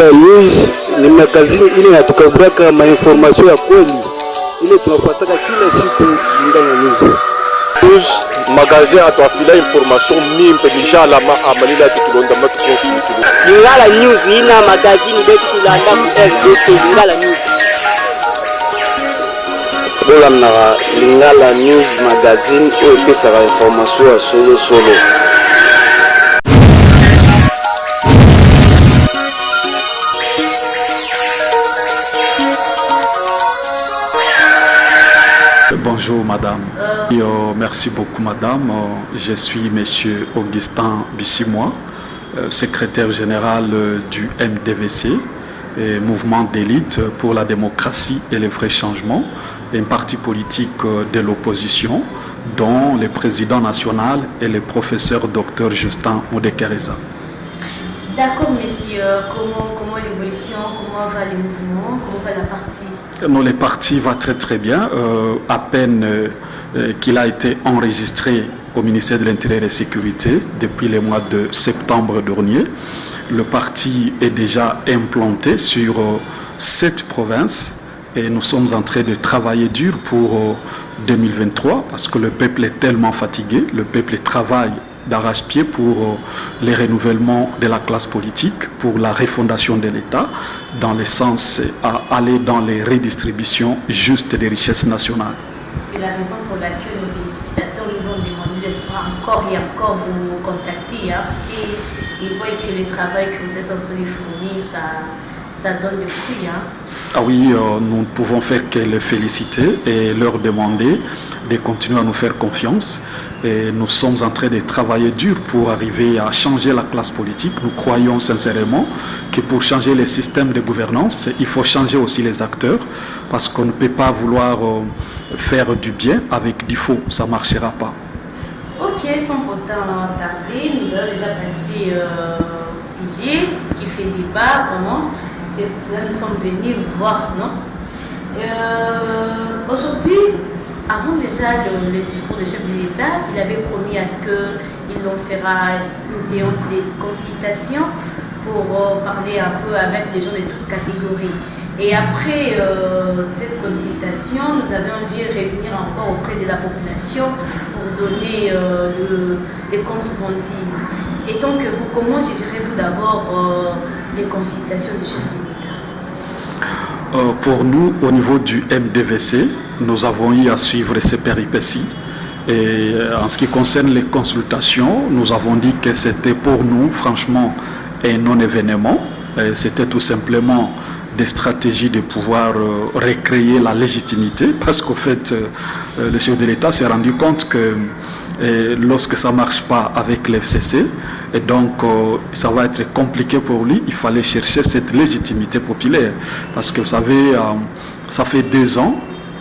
Lingala News ni magazini ile inatukaburaka mainformasio ya kweli ile tunafuataka kila siku. Lingala News magazine atuafila information mimpe bijala amalila tutulonda matukonflikt. Lingala News ina magazini betu tulanda ku RDC. Lingala News bola na Lingala News magazine oyo pesaka information ya solo solo. Bonjour madame. Merci beaucoup madame. Je suis monsieur Augustin Bissimois, secrétaire général du MDVC, Mouvement d'élite pour la démocratie et les vrais changements, un parti politique de l'opposition dont le président national est le professeur Dr Justin Modekereza. D'accord monsieur, comment l'évolution, comment va le mouvement, comment va la partie? Non, le parti va très très bien. À peine qu'il a été enregistré au ministère de l'Intérieur et de la Sécurité depuis le mois de septembre dernier, le parti est déjà implanté sur 7 provinces et nous sommes en train de travailler dur pour 2023 parce que le peuple est tellement fatigué, le peuple travaille d'arrache-pied pour les renouvellements de la classe politique, pour la refondation de l'État, dans le sens à aller dans les redistributions justes des richesses nationales. C'est la raison pour laquelle nos téléspectateurs nous ont demandé de pouvoir encore et encore vous contacter, parce qu'ils voient que le travail que vous êtes en train de fournir, ça donne des fruits. Ah oui, nous ne pouvons faire que les féliciter et leur demander de continuer à nous faire confiance. Et nous sommes en train de travailler dur pour arriver à changer la classe politique. Nous croyons sincèrement que pour changer les systèmes de gouvernance, il faut changer aussi les acteurs parce qu'on ne peut pas vouloir faire du bien avec du faux, ça ne marchera pas. Ok, sans pourtant tarder, nous allons déjà passer au sujet qui fait débat, vraiment. C'est pour ça que nous sommes venus voir, non? Aujourd'hui, avant déjà le discours du chef de l'État, il avait promis à ce qu'il lancera une séance de consultation pour parler un peu avec les gens de toutes catégories. Et après cette consultation, nous avions dû revenir encore auprès de la population pour donner les comptes rendus. Et donc, comment jugerez-vous d'abord les consultations du chef de l'État? Pour nous, au niveau du MDVC, nous avons eu à suivre ces péripéties. Et en ce qui concerne les consultations, nous avons dit que c'était pour nous, franchement, un non-événement. C'était tout simplement des stratégies de pouvoir recréer la légitimité, parce qu'au fait, le chef de l'État s'est rendu compte que lorsque ça ne marche pas avec l'FCC, et donc ça va être compliqué pour lui, il fallait chercher cette légitimité populaire. Parce que vous savez, ça fait 2 ans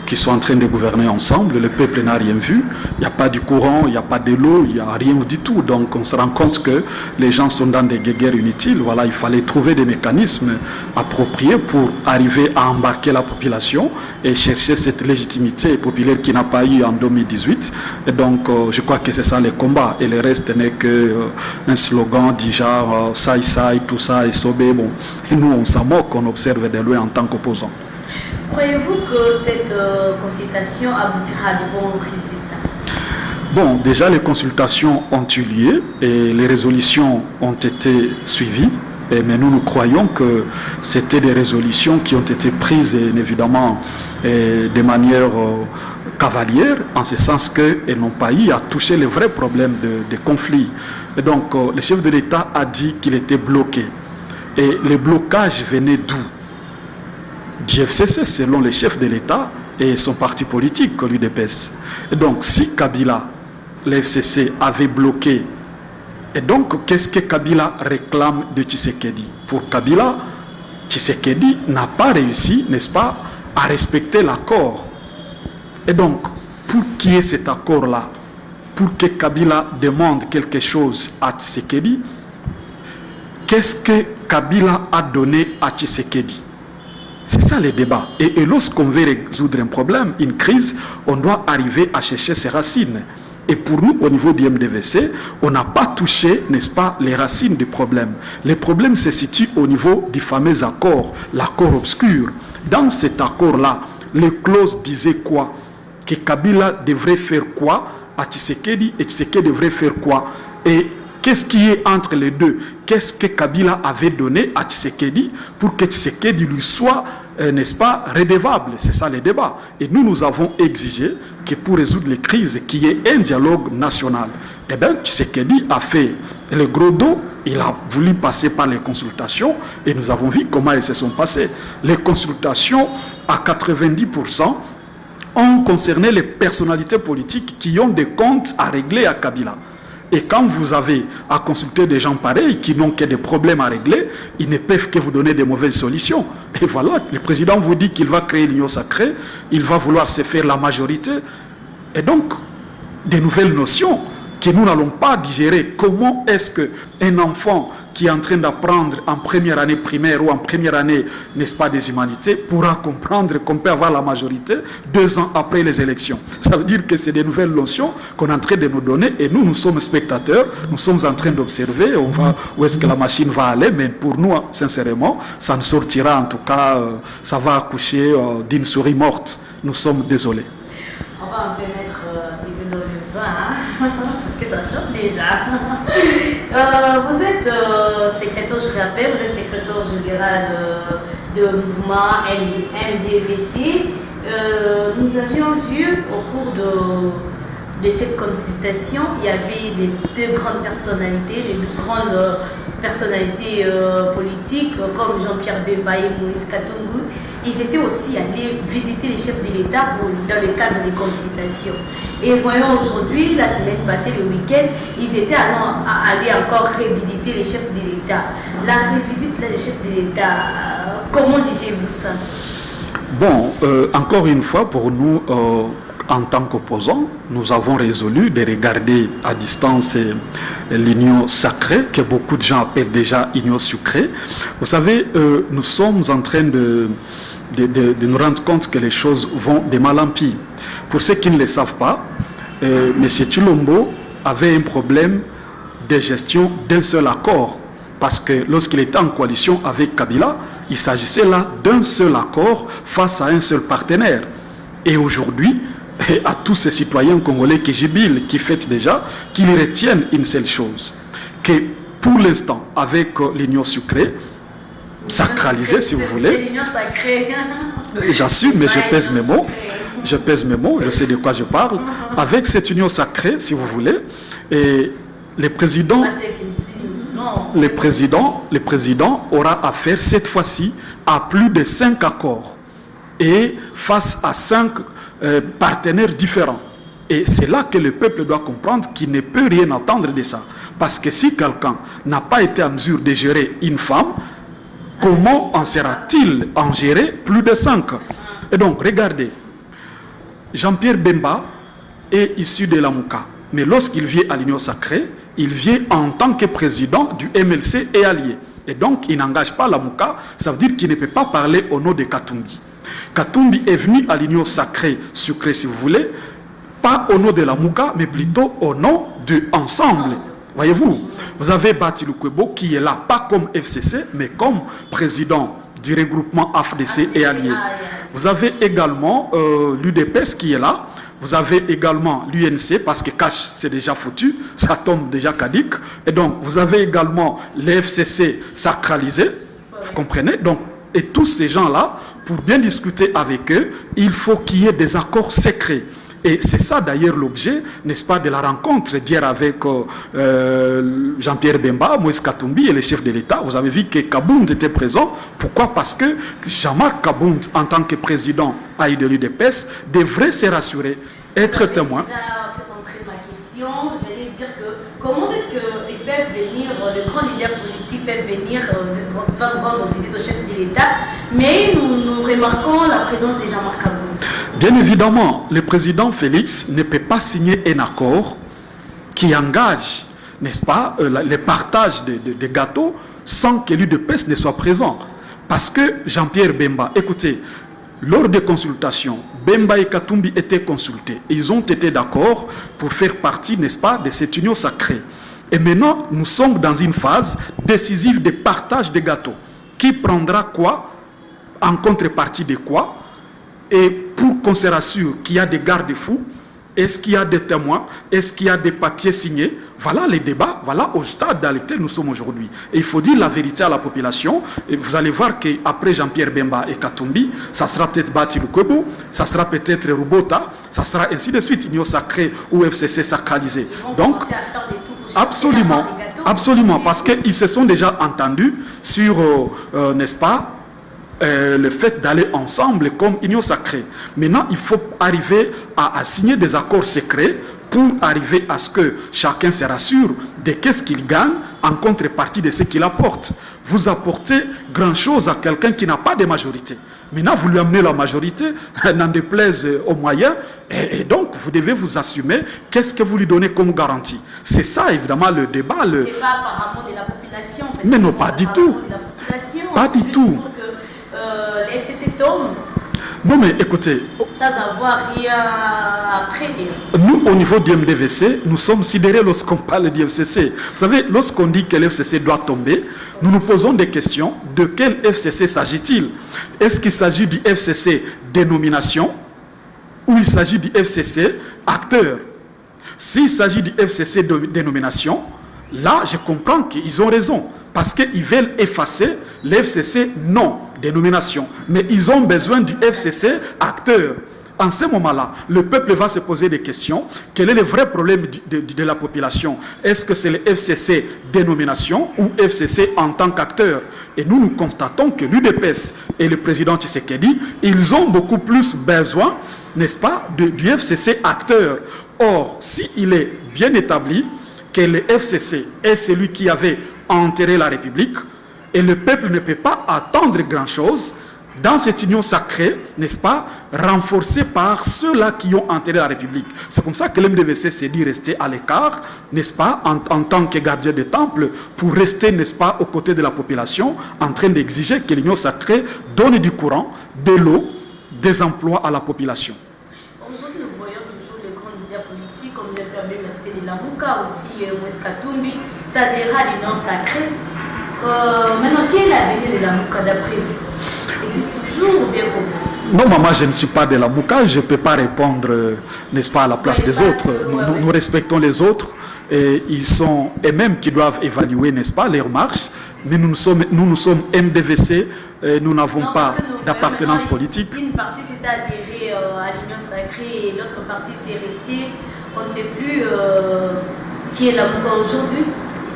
qu'ils sont en train de gouverner ensemble, le peuple n'a rien vu, il n'y a pas du courant, il n'y a pas de l'eau, il n'y a rien du tout. Donc on se rend compte que les gens sont dans des guerres inutiles. Voilà, il fallait trouver des mécanismes appropriés pour arriver à embarquer la population et chercher cette légitimité populaire qui n'a pas eu en 2018. Et donc je crois que c'est ça le combat. Et le reste n'est qu'un slogan du genre saï saï, tout ça et sobé. Bon, et nous on s'en moque, on observe de loin en tant qu'opposant. Croyez-vous que cette consultation aboutira à de bons résultats? Bon, déjà les consultations ont eu lieu et les résolutions ont été suivies. Mais nous croyons que c'était des résolutions qui ont été prises évidemment de manière cavalière, en ce sens qu'elles n'ont pas eu à toucher les vrais problèmes de conflit. Et donc le chef de l'État a dit qu'il était bloqué. Et le blocage venait d'où? Du FCC, selon les chefs de l'État et son parti politique, l'UDPS. Et donc, si Kabila, le FCC, avait bloqué, et donc, qu'est-ce que Kabila réclame de Tshisekedi? Pour Kabila, Tshisekedi n'a pas réussi, n'est-ce pas, à respecter l'accord. Et donc, pour qu'il y ait cet accord-là, pour que Kabila demande quelque chose à Tshisekedi, qu'est-ce que Kabila a donné à Tshisekedi? C'est ça le débat. Et lorsqu'on veut résoudre un problème, une crise, on doit arriver à chercher ses racines. Et pour nous, au niveau du MDVC, on n'a pas touché, n'est-ce pas, les racines du problème. Les problèmes se situent au niveau du fameux accord, l'accord obscur. Dans cet accord-là, les clauses disaient quoi? Que Kabila devrait faire quoi à Tshisekedi et Tshisekedi devrait faire quoi? Et qu'est-ce qui est entre les deux? Qu'est-ce que Kabila avait donné à Tshisekedi pour que Tshisekedi lui soit, n'est-ce pas, redevable? C'est ça le débat. Et nous avons exigé que pour résoudre les crises, qu'il y ait un dialogue national. Eh bien, Tshisekedi a fait le gros dos. Il a voulu passer par les consultations et nous avons vu comment elles se sont passées. Les consultations, à 90%, ont concerné les personnalités politiques qui ont des comptes à régler à Kabila. Et quand vous avez à consulter des gens pareils qui n'ont que des problèmes à régler, ils ne peuvent que vous donner des mauvaises solutions. Et voilà, le président vous dit qu'il va créer l'union sacrée, il va vouloir se faire la majorité. Et donc, des nouvelles notions que nous n'allons pas digérer. Comment est-ce qu'un enfant qui est en train d'apprendre en première année primaire ou en première année, n'est-ce pas, des humanités, pourra comprendre qu'on peut avoir la majorité 2 ans après les élections? Ça veut dire que c'est des nouvelles notions qu'on est en train de nous donner et nous sommes spectateurs, nous sommes en train d'observer où est-ce que la machine va aller, mais pour nous, sincèrement, ça ne sortira, en tout cas, ça va accoucher d'une souris morte. Nous sommes désolés. On va un peu mettre dans le vin, parce que ça chauffe déjà. Vous êtes secrétaire, je rappelle, vous êtes secrétaire général de mouvement MDVC. Nous avions vu au cours de cette consultation, il y avait les 2 grandes personnalités, les 2 grandes personnalités politiques comme Jean-Pierre Bemba et Moïse Katumbi. Ils étaient aussi allés visiter les chefs de l'État dans le cadre des consultations. Et voyons aujourd'hui, la semaine passée, le week-end, ils étaient allés encore revisiter les chefs de l'État. La revisite des chefs de l'État, comment jugez-vous ça? Bon, encore une fois, pour nous, en tant qu'opposants, nous avons résolu de regarder à distance l'union sacrée, que beaucoup de gens appellent déjà union sucrée. Vous savez, nous sommes en train de nous rendre compte que les choses vont de mal en pire. Pour ceux qui ne le savent pas, M. Tshilombo avait un problème de gestion d'un seul accord. Parce que lorsqu'il était en coalition avec Kabila, il s'agissait là d'un seul accord face à un seul partenaire. Et aujourd'hui, à tous ces citoyens congolais qui jubilent, qui fêtent déjà, qu'ils retiennent une seule chose, que pour l'instant, avec l'union sucrée, sacralisée si vous voulez, l'union sacrée. J'assume, mais je pèse mes mots, je sais de quoi je parle, avec cette union sacrée, si vous voulez, et le président aura affaire cette fois-ci à plus de 5 accords et face à 5 partenaires différents. Et c'est là que le peuple doit comprendre qu'il ne peut rien attendre de ça. Parce que si quelqu'un n'a pas été en mesure de gérer une femme, comment en sera-t-il en gérer plus de 5? Et donc, regardez, Jean-Pierre Bemba est issu de la Mouka. Mais lorsqu'il vient à l'Union sacrée, il vient en tant que président du MLC et allié. Et donc, il n'engage pas la Mouka, ça veut dire qu'il ne peut pas parler au nom de Katumbi. Katumbi est venu à l'Union sacrée, sucrée si vous voulez, pas au nom de la Mouka, mais plutôt au nom de Ensemble. Voyez-vous, vous avez Bati Lukwebo qui est là, pas comme FCC, mais comme président du regroupement AFDC et alliés. Vous avez également l'UDPS qui est là. Vous avez également l'UNC, parce que Cash, c'est déjà foutu, ça tombe déjà caduc. Et donc, vous avez également les FCC sacralisés, vous comprenez? Donc, et tous ces gens-là, pour bien discuter avec eux, il faut qu'il y ait des accords secrets. Et c'est ça d'ailleurs l'objet, n'est-ce pas, de la rencontre d'hier avec Jean-Pierre Bemba, Moïse Katumbi et les chefs de l'État. Vous avez vu que Kabound était présent. Pourquoi? Parce que Jean-Marc Kabound, en tant que président de l'UDPS, devrait se rassurer, être témoin. Déjà fait entrer ma question, j'allais dire que comment est-ce qu'ils peuvent venir, les grands leaders politiques peuvent venir rendre visite au chef de l'État, mais nous remarquons la présence de Jean-Marc Kabound. Bien évidemment, le président Félix ne peut pas signer un accord qui engage, n'est-ce pas, le partage de gâteaux sans que l'UDPS ne soit présent. Parce que Jean-Pierre Bemba, écoutez, Lors des consultations, Bemba et Katumbi étaient consultés. Ils ont été d'accord pour faire partie, n'est-ce pas, de cette union sacrée. Et maintenant, nous sommes dans une phase décisive de partage des gâteaux. Qui prendra quoi, en contrepartie de quoi? Et pour qu'on se rassure qu'il y a des garde-fous, est-ce qu'il y a des témoins? Est-ce qu'il y a des papiers signés? Voilà les débats, voilà au stade dans lequel nous sommes aujourd'hui. Et il faut dire la vérité à la population. Et vous allez voir qu'après Jean-Pierre Bemba et Katumbi, ça sera peut-être Bati Lukwebo, ça sera peut-être Rubota, ça sera ainsi de suite, Union sacrée ou FCC sacralisé. Donc, absolument, absolument, parce qu'ils se sont déjà entendus sur, n'est-ce pas, le fait d'aller ensemble comme union sacrée. Maintenant, il faut arriver à signer des accords secrets pour arriver à ce que chacun se rassure de qu'est-ce qu'il gagne en contrepartie de ce qu'il apporte. Vous apportez grand-chose à quelqu'un qui n'a pas de majorité. Maintenant, vous lui amenez la majorité, n'en déplaise aux moyens, et donc vous devez vous assumer qu'est-ce que vous lui donnez comme garantie. C'est ça, évidemment, le débat. C'est pas apparemment de la population. En fait, mais non, pas du tout. Pas du tout. Les FCC tombent. Non, mais écoutez. Sans avoir rien après. Nous, au niveau du MDVC, nous sommes sidérés lorsqu'on parle du FCC. Vous savez, lorsqu'on dit que l'FCC doit tomber, nous nous posons des questions. De quel FCC s'agit-il? Est-ce qu'il s'agit du FCC dénomination ou il s'agit du FCC acteur? S'il s'agit du FCC dénomination, là, je comprends qu'ils ont raison. Parce qu'ils veulent effacer l'FCC non dénomination. Mais ils ont besoin du FCC acteur. En ce moment-là, le peuple va se poser des questions. Quel est le vrai problème de la population? Est-ce que c'est le FCC dénomination ou FCC en tant qu'acteur? Et nous constatons que l'UDPS et le président Tshisekedi, ils ont beaucoup plus besoin, n'est-ce pas, du FCC acteur. Or, s'il est bien établi que le FCC est celui qui avait enterré la République, et le peuple ne peut pas attendre grand-chose dans cette union sacrée, n'est-ce pas, renforcée par ceux-là qui ont enterré la République. C'est comme ça que l'MDVC s'est dit rester à l'écart, n'est-ce pas, en tant que gardien de temple, pour rester, n'est-ce pas, aux côtés de la population, en train d'exiger que l'union sacrée donne du courant, de l'eau, des emplois à la population. Aujourd'hui, nous voyons toujours les grands leaders politiques, comme le premier c'était de Lamuka, aussi Moïse Katumbi, ça adhère à l'union sacrée. Maintenant, quel est l'avenir de Lamuka d'après vous? Existe toujours ou bien pour vous? Non, maman, je ne suis pas de Lamuka, je ne peux pas répondre, n'est-ce pas, à la place des autres. Nous respectons les autres, et ils sont eux-mêmes qui doivent évaluer, n'est-ce pas, leur marche. Mais nous sommes MDVC, nous n'avons pas d'appartenance politique. Une partie s'est adhérée à l'union sacrée et l'autre partie s'est restée. On ne sait plus qui est Lamuka aujourd'hui.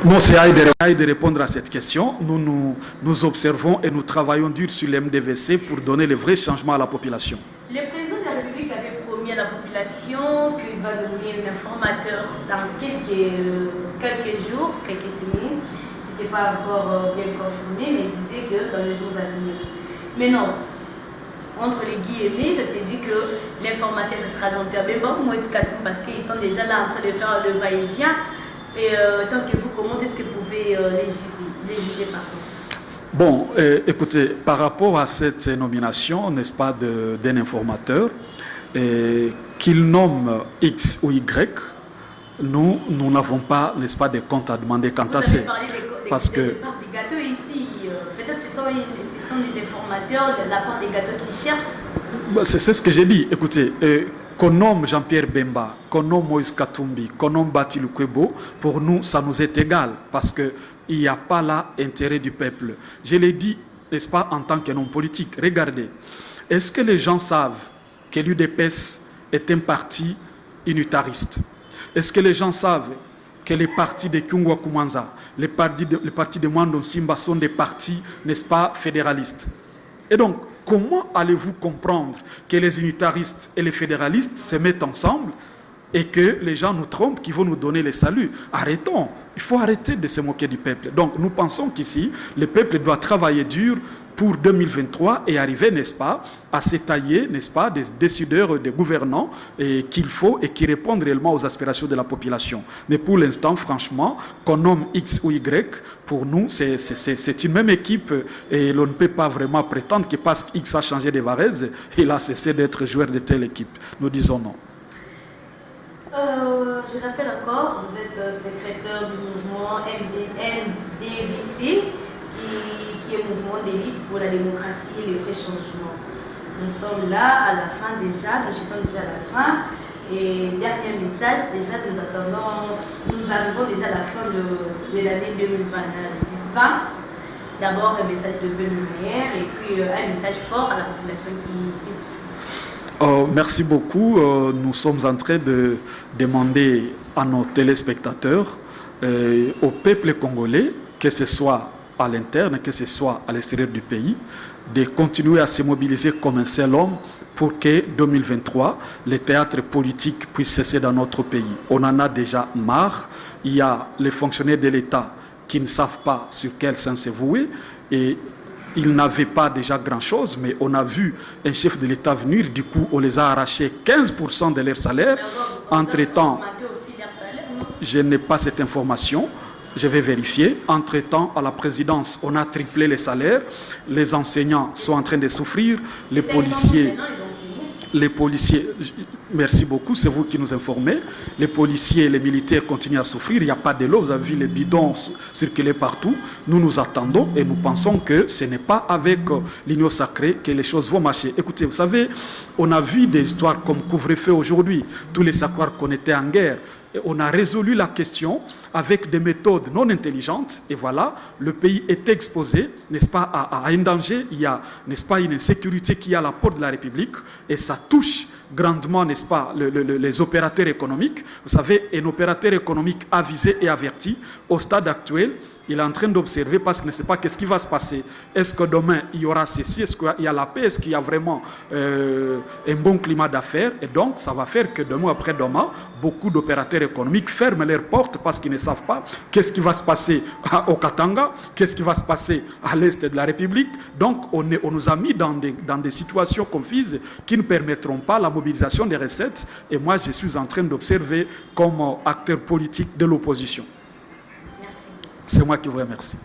Non, c'est à de répondre à cette question. Nous observons et nous travaillons dur sur l'MDVC pour donner le vrai changement à la population. Le président de la République avait promis à la population qu'il va devenir un informateur dans quelques jours, quelques semaines. Ce n'était pas encore bien confirmé, mais il disait que dans les jours à venir. Mais non, entre les guillemets, ça s'est dit que l'informateur, ce sera Jean-Pierre Bemba ou Moïse Katumbi, parce qu'ils sont déjà là en train de faire le va-et-vient. Et tant que vous, comment est-ce que vous pouvez les juger par contre? Bon, écoutez, par rapport à cette nomination, n'est-ce pas, d'un informateur, qu'il nomme X ou Y, nous n'avons pas, n'est-ce pas, des comptes à demander quant à ça. Parce que des gâteaux ici, peut-être ce sont les informateurs, la part des gâteaux qu'ils cherchent. C'est ce que j'ai dit. Écoutez, qu'on nomme Jean-Pierre Bemba, qu'on nomme Moïse Katumbi, qu'on nomme Bati Lukwebo, pour nous, ça nous est égal, parce qu'il n'y a pas là intérêt du peuple. Je l'ai dit, n'est-ce pas, en tant qu'un homme politique. Regardez, est-ce que les gens savent que l'UDPS est un parti unitariste? Est-ce que les gens savent que les partis de Kyungwa Kumanza, les partis de Mwando Simba sont des partis, n'est-ce pas, fédéralistes? Et donc, comment allez-vous comprendre que les unitaristes et les fédéralistes se mettent ensemble et que les gens nous trompent, qui vont nous donner les saluts. Arrêtons. Il faut arrêter de se moquer du peuple. Donc nous pensons qu'ici, le peuple doit travailler dur pour 2023 et arriver, n'est-ce pas, à s'étailler, n'est-ce pas, des décideurs, des gouvernants qu'il faut et qui répondent réellement aux aspirations de la population. Mais pour l'instant, franchement, qu'on nomme X ou Y, pour nous, c'est une même équipe et l'on ne peut pas vraiment prétendre que parce qu'X a changé de Varese, il a cessé d'être joueur de telle équipe. Nous disons non. Je rappelle encore, vous êtes secrétaire du mouvement MDVC, qui est un mouvement d'élite pour la démocratie et les vrais changements. Nous sommes là à la fin déjà, nous jetons déjà à la fin. Et dernier message, déjà nous arrivons déjà à la fin de l'année 2020. D'abord un message de vœux lumière et puis un message fort à la population qui vous suit. Merci beaucoup. Nous sommes en train de demander à nos téléspectateurs, au peuple congolais, que ce soit à l'interne, que ce soit à l'extérieur du pays, de continuer à se mobiliser comme un seul homme pour que 2023, les théâtres politiques puissent cesser dans notre pays. On en a déjà marre. Il y a les fonctionnaires de l'État qui ne savent pas sur quel sens se vouer et ils n'avaient pas déjà grand-chose, mais on a vu un chef de l'État venir, du coup on les a arrachés 15% de leur salaire. Entre-temps, je n'ai pas cette information, je vais vérifier. Entre-temps, à la présidence, on a triplé les salaires, les enseignants sont en train de souffrir, les policiers... Merci beaucoup, c'est vous qui nous informez. Les policiers et les militaires continuent à souffrir. Il n'y a pas de l'eau, vous avez vu les bidons circuler partout. Nous nous attendons et nous pensons que ce n'est pas avec l'union sacrée que les choses vont marcher. Écoutez, vous savez, on a vu des histoires comme couvre-feu aujourd'hui. Tous les savoir qu'on était en guerre. Et on a résolu la question avec des méthodes non intelligentes. Et voilà, le pays est exposé, n'est-ce pas, à un danger. Il y a, n'est-ce pas, une insécurité qui est à la porte de la République. Et ça touche grandement, n'est-ce pas, les opérateurs économiques. Vous savez, un opérateur économique avisé et averti, au stade actuel, il est en train d'observer parce qu'il ne sait pas qu'est-ce qui va se passer. Est-ce que demain, il y aura ceci? Est-ce qu'il y a la paix? Est-ce qu'il y a vraiment un bon climat d'affaires? Et donc, ça va faire que demain après demain, beaucoup d'opérateurs économiques ferment leurs portes parce qu'ils ne savent pas qu'est-ce qui va se passer au Katanga, qu'est-ce qui va se passer à l'est de la République. Donc, on nous a mis dans des situations confuses qui ne permettront pas la mobilisation des recettes. Et moi, je suis en train d'observer comme acteur politique de l'opposition. C'est moi qui vous remercie.